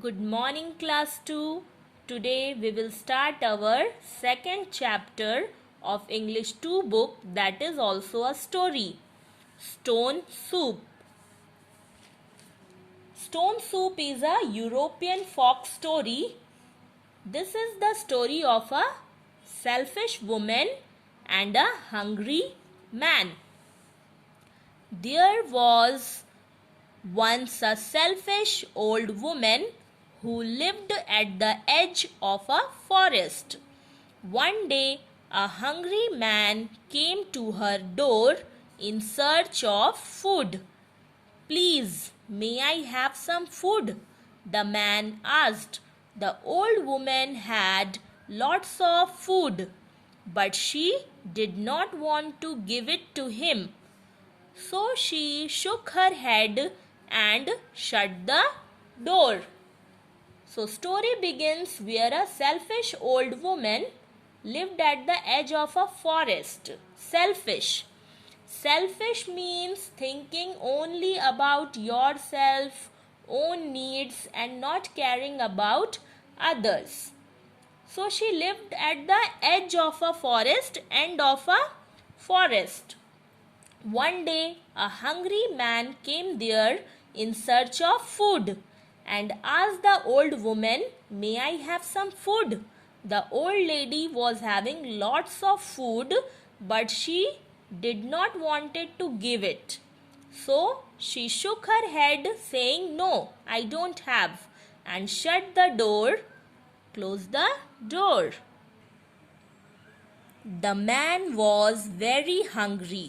Good morning, class 2. Today we will start our second chapter of English 2 book, that is also a story. Stone Soup. Stone Soup is a European folk story. This is the story of a selfish woman and a hungry man. There was once a selfish old woman who lived at the edge of a forest. One day, a hungry man came to her door in search of food. "Please, may I have some food?" the man asked. The old woman had lots of food, but she did not want to give it to him. So she shook her head and shut the door. So story begins where a selfish old woman lived at the edge of a forest. Selfish. Selfish means thinking only about yourself, own needs, and not caring about others. So she lived at the edge of a forest, end of a forest. One day, a hungry man came there in search of food and asked the old woman, "May I have some food?" The old lady was having lots of food, but she did not wanted to give it. So she shook her head, saying, "No, I don't have," and shut the door, closed the door. The man was very hungry,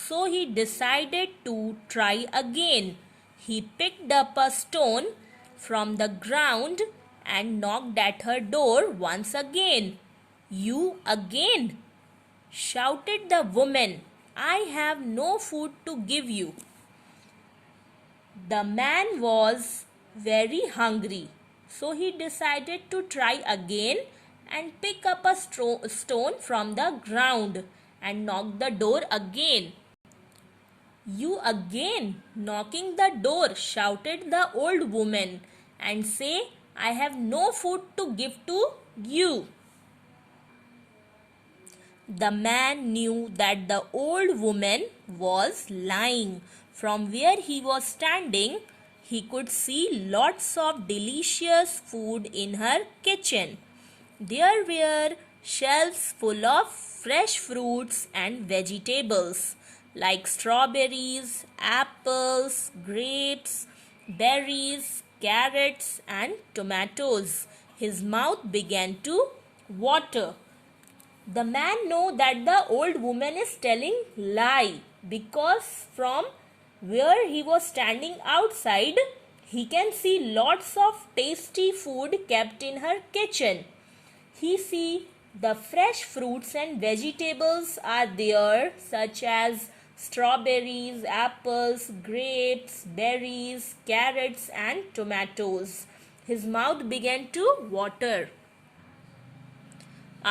so he decided to try again. He picked up a stone from the ground and knocked at her door once again. "You again?" shouted the woman. "I have no food to give you." The man was very hungry, so he decided to try again and pick up a stone from the ground and knock the door again. "You again, knocking the door," shouted the old woman, "and say I have no food to give to you." The man knew that the old woman was lying. From where he was standing, he could see lots of delicious food in her kitchen. There were shelves full of fresh fruits and vegetables like strawberries, apples, grapes, berries, carrots, and tomatoes. His mouth began to water. The man knew that the old woman is telling lie, because from where he was standing outside, he can see lots of tasty food kept in her kitchen. He see the fresh fruits and vegetables are there, such as strawberries, apples, grapes, berries, carrots, and tomatoes. His mouth began to water.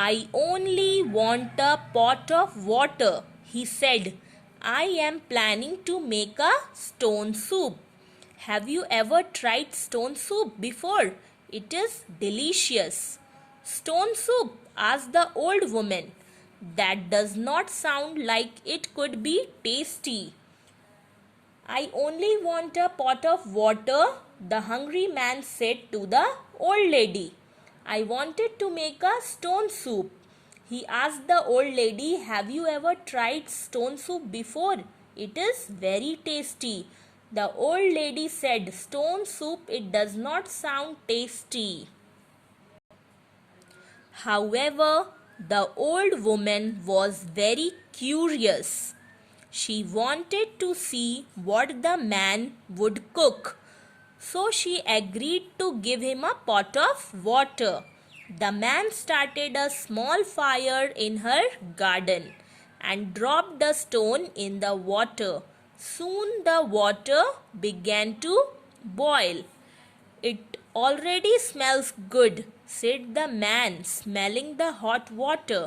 "I only want a pot of water," he said. "I am planning to make a stone soup." "Have you ever tried stone soup before? It is delicious." "Stone soup?" asked the old woman. "That does not sound like it could be tasty." "I only want a pot of water," the hungry man said to the old lady. "I wanted to make a stone soup." He asked the old lady, "Have you ever tried stone soup before? It is very tasty." The old lady said, "Stone soup, it does not sound tasty." However, the old woman was very curious. She wanted to see what the man would cook. So she agreed to give him a pot of water. The man started a small fire in her garden and dropped a stone in the water. Soon the water began to boil. "It already smells good," said the man, smelling the hot water.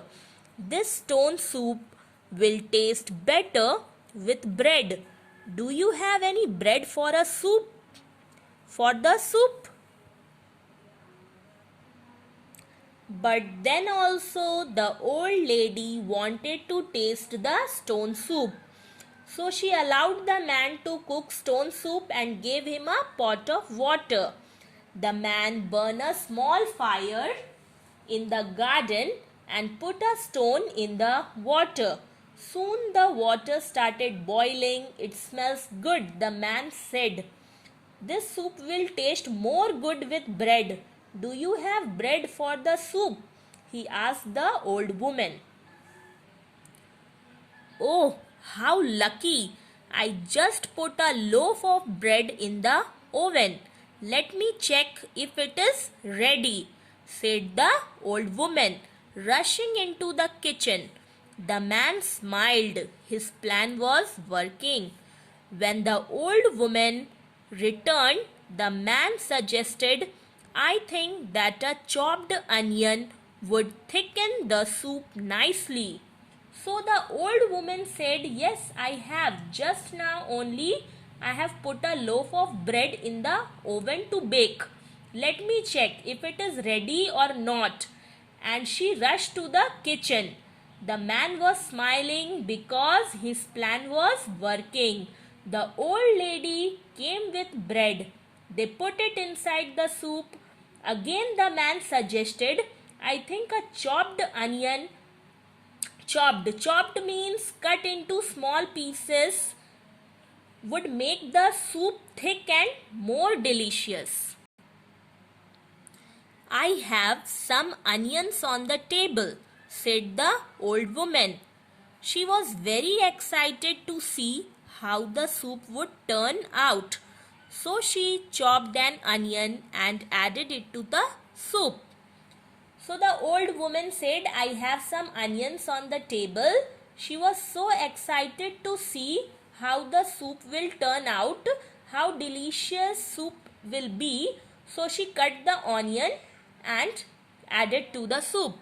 "This stone soup will taste better with bread. Do you have any bread for a soup?" "For the soup?" But then also the old lady wanted to taste the stone soup. So she allowed the man to cook stone soup and gave him a pot of water. The man burned a small fire in the garden and put a stone in the water. Soon the water started boiling. It smells good, the man said. This soup will taste more good with bread. Do you have bread for the soup? He asked the old woman. Oh, how lucky! I just put a loaf of bread in the oven. Let me check if it is ready, said the old woman, rushing into the kitchen. The man smiled. His plan was working. When the old woman returned, the man suggested, I think that a chopped onion would thicken the soup nicely. So the old woman said, Yes, I have. Just now only I have put a loaf of bread in the oven to bake. Let me check if it is ready or not. And she rushed to the kitchen. The man was smiling because his plan was working. The old lady came with bread. They put it inside the soup. Again, the man suggested, I think a chopped onion. Chopped means cut into small pieces, would make the soup thick and more delicious. I have some onions on the table, said the old woman. She was very excited to see how the soup would turn out. So she chopped an onion and added it to the soup. So the old woman said, I have some onions on the table. She was so excited to see how the soup will turn out, how delicious soup will be. So she cut the onion and added to the soup.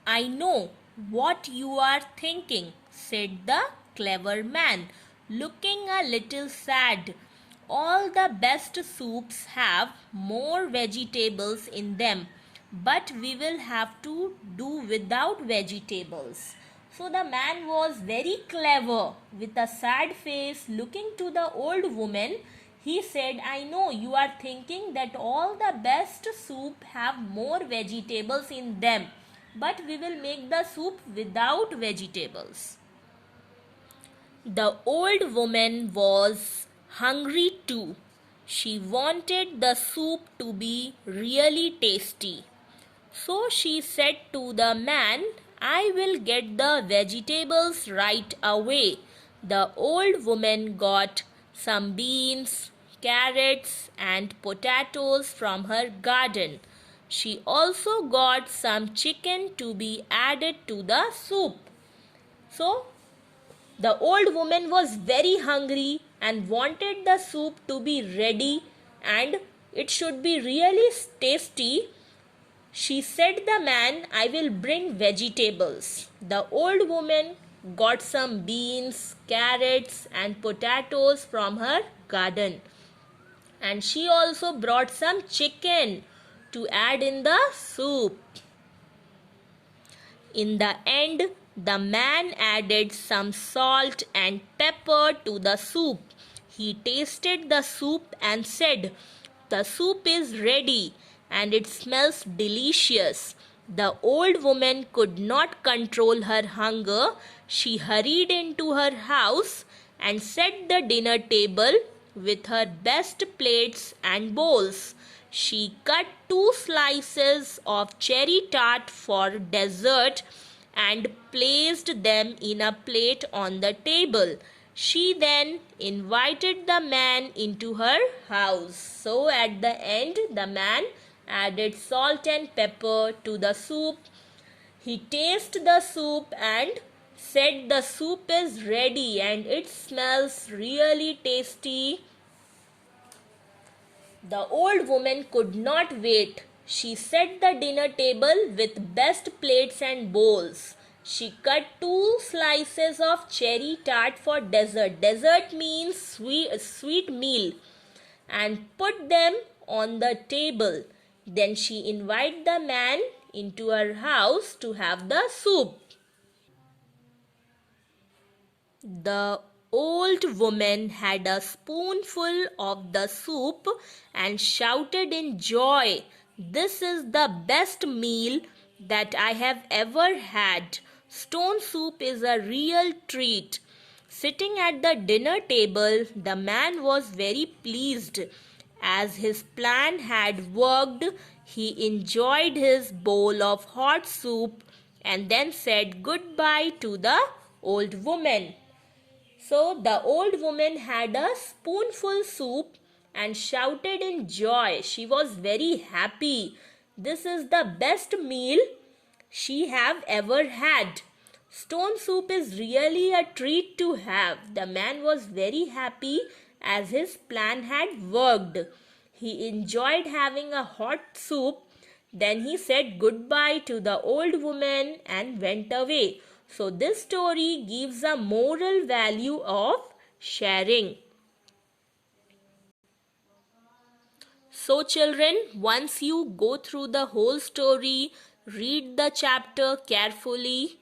I know what you are thinking, said the clever man, looking a little sad. All the best soups have more vegetables in them, but we will have to do without vegetables. So the man was very clever. With a sad face looking to the old woman, he said, I know you are thinking that all the best soup have more vegetables in them, but we will make the soup without vegetables. The old woman was hungry too. She wanted the soup to be really tasty. So she said to the man, I will get the vegetables right away. The old woman got some beans, carrots, and potatoes from her garden. She also got some chicken to be added to the soup. So the old woman was very hungry and wanted the soup to be ready and it should be really tasty. She said the man, I will bring vegetables. The old woman got some beans, carrots and potatoes from her garden. And she also brought some chicken to add in the soup. In the end, the man added some salt and pepper to the soup. He tasted the soup and said, The soup is ready and it smells delicious. The old woman could not control her hunger. She hurried into her house and set the dinner table with her best plates and bowls. She cut 2 slices of cherry tart for dessert and placed them in a plate on the table. She then invited the man into her house. So at the end, the man added salt and pepper to the soup. He tasted the soup and said the soup is ready and it smells really tasty. The old woman could not wait. She set the dinner table with best plates and bowls. She cut 2 slices of cherry tart for dessert. Dessert means sweet meal. And put them on the table. Then she invited the man into her house to have the soup. The old woman had a spoonful of the soup and shouted in joy, "This is the best meal that I have ever had. Stone soup is a real treat." Sitting at the dinner table, the man was very pleased. As his plan had worked, he enjoyed his bowl of hot soup and then said goodbye to the old woman. So the old woman had a spoonful soup and shouted in joy. She was very happy. This is the best meal she have ever had. Stone soup is really a treat to have. The man was very happy as his plan had worked. He enjoyed having a hot soup. Then he said goodbye to the old woman and went away. So this story gives a moral value of sharing. So children, once you go through the whole story, read the chapter carefully,